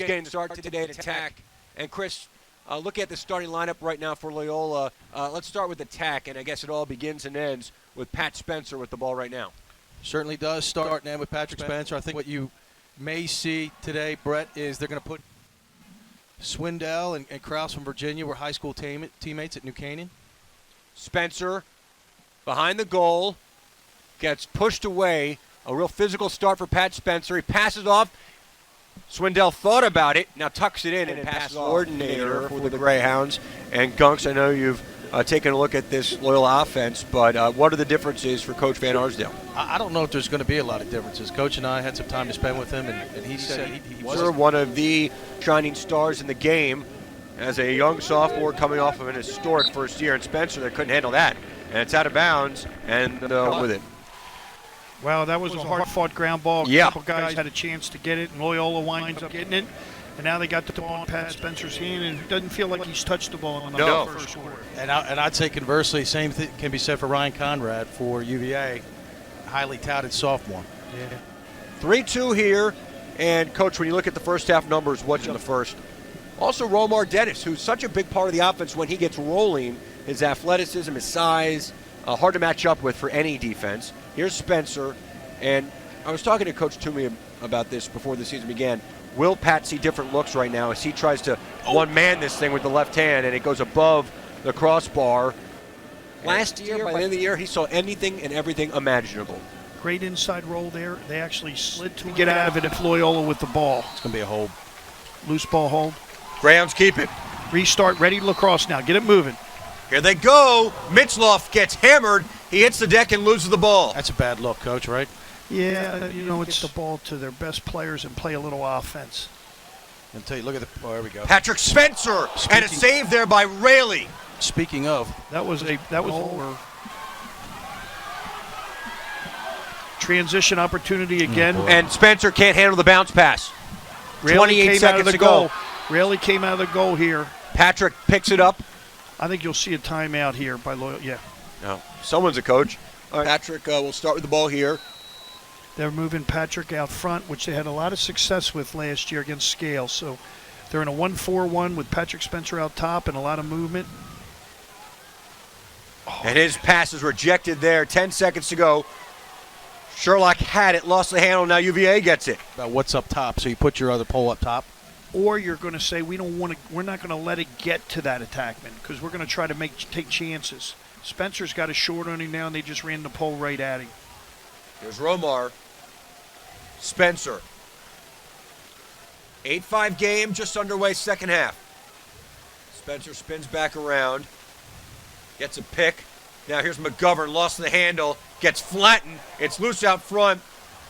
getting started today at attack. And Chris, look at the starting lineup right now for Loyola. Let's start with attack, and I guess it all begins and ends with Pat Spencer with the ball right now. Certainly does start and end with Patrick Spencer. I think what you may see today, Brett, is they're going to put Swindell and Krause from Virginia were high school teammates at New Canaan. Spencer behind the goal, gets pushed away. A real physical start for Pat Spencer. He passes off. Swindell thought about it, now tucks it in and passes coordinator for the Greyhounds. And Gunks, I know you've taken a look at this Loyola offense, but what are the differences for Coach Van Arsdale? I don't know if there's going to be a lot of differences. Coach and I had some time to spend with him, and he said he was one of the shining stars in the game as a young sophomore coming off of an historic first year. And Spencer, they couldn't handle that. And it's out of bounds, and with it. Wow, that was a hard-fought ground ball. A couple guys had a chance to get it, and Loyola winds up getting it. And now they got the ball in Pat Spencer's hand, and it doesn't feel like he's touched the ball in the first quarter. And I'd say conversely, same thing can be said for Ryan Conrad for UVA, highly touted sophomore. Yeah. 3-2 here, and Coach, when you look at the first half numbers, what's in the first? Also, Romar Dennis, who's such a big part of the offense when he gets rolling, his athleticism, his size, hard to match up with for any defense. Here's Spencer, and I was talking to Coach Toomey about this before the season began. Will Pat see different looks right now as he tries to one-man this thing with the left hand, and it goes above the crossbar? Last year, by the end of the year, he saw anything and everything imaginable. Great inside roll there. They actually slid to get out of it if Loyola with the ball. It's going to be a hold. Loose ball hold. Greyhounds keep it. Restart, ready Lacrosse now. Get it moving. Here they go. Mitzloff gets hammered. He hits the deck and loses the ball. That's a bad look, Coach, right? Yeah, it's the ball to their best players and play a little offense. I'll tell you, look at there we go. Patrick Spencer, and a save there by Raley. Speaking of, that was over. Transition opportunity again. And Spencer can't handle the bounce pass. Raley 28 seconds to go. Raley came out of the goal here. Patrick picks it up. I think you'll see a timeout here by Loyola. Yeah. No, someone's a coach. All right. Patrick will start with the ball here. They're moving Patrick out front, which they had a lot of success with last year against Scales. So they're in a 1-4-1 with Patrick Spencer out top and a lot of movement. And his pass is rejected there. 10 seconds to go. Sherlock had it, lost the handle. Now UVA gets it. About what's up top, so you put your other pole up top. Or you're going to say we're not going to let it get to that attackman because we're going to try to take chances. Spencer's got a short on him now, and they just ran the pole right at him. Here's Romar. Spencer. 8-5 game, just underway, second half. Spencer spins back around. Gets a pick. Now here's McGovern, lost the handle. Gets flattened. It's loose out front.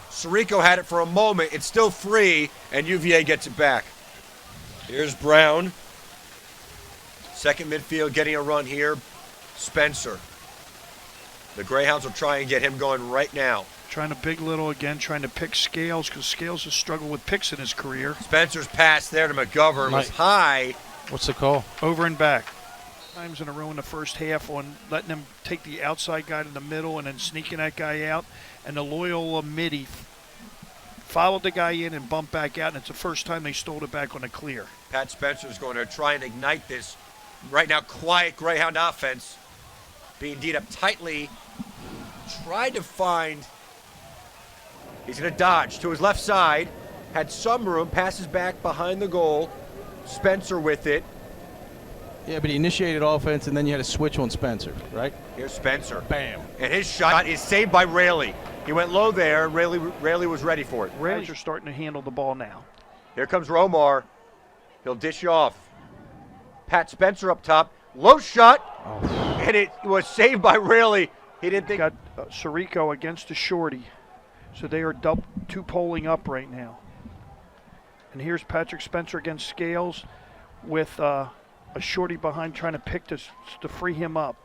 Sirico had it for a moment. It's still free, and UVA gets it back. Here's Brown. Second midfield getting a run here. Spencer. The Greyhounds will try and get him going right now. Trying to big little again, trying to pick Scales because Scales has struggled with picks in his career. Spencer's pass there to McGovern was high. What's the call? Over and back. Times in a row in the first half on letting them take the outside guy to the middle and then sneaking that guy out. And the Loyola midi followed the guy in and bumped back out, and it's the first time they stole it back on a clear. Pat Spencer's going to try and ignite this right now quiet Greyhound offense. Being D'd up tightly. Tried to find. He's going to dodge to his left side. Had some room. Passes back behind the goal. Spencer with it. Yeah, but he initiated offense, and then you had a switch on Spencer, right? Here's Spencer. Bam. And his shot is saved by Raley. He went low there, and Raley was ready for it. Raley's starting to handle the ball now. Here comes Romar. He'll dish off. Pat Spencer up top. Low shot. And it was saved by Raley. He didn't think. Got Sirico against a shorty. So they are two polling up right now. And here's Patrick Spencer against Scales with a shorty behind trying to pick to free him up.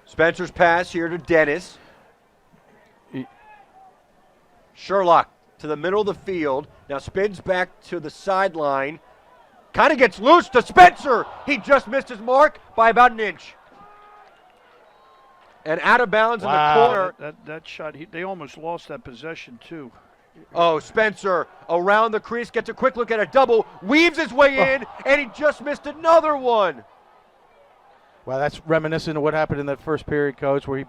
Spencer's pass here to Dennis. Sherlock to the middle of the field. Now spins back to the sideline. Kind of gets loose to Spencer. He just missed his mark by about an inch. And out of bounds in the corner. That shot, they almost lost that possession too. Oh, Spencer around the crease, gets a quick look at a double, weaves his way in, and he just missed another one. Well, that's reminiscent of what happened in that first period, Coach, where he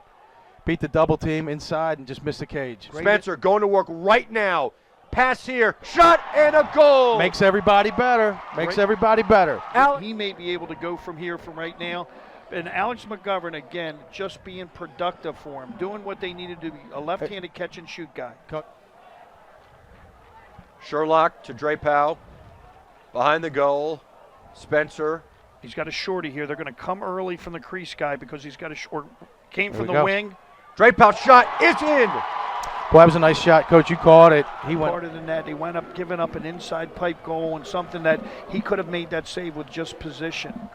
beat the double team inside and just missed the cage. Spencer going to work right now. Pass here, shot, and a goal. Makes everybody better. Makes everybody better. He may be able to go from here from right now. And Alex McGovern, again, just being productive for him, doing what they needed to be, a left-handed catch-and-shoot guy. Sherlock to Drapeau. Behind the goal, Spencer. He's got a shorty here. They're going to come early from the crease guy because he's got a short. Came There from we the go. wing. Drapeau shot is in. Boy, that was a nice shot, Coach. You called it. He went. Harder than that. He wound up giving up an inside pipe goal and something that he could have made that save with just position.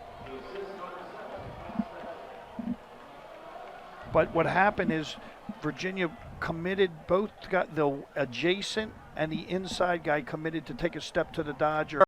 But what happened is Virginia committed, both got the adjacent and the inside guy committed to take a step to the Dodger.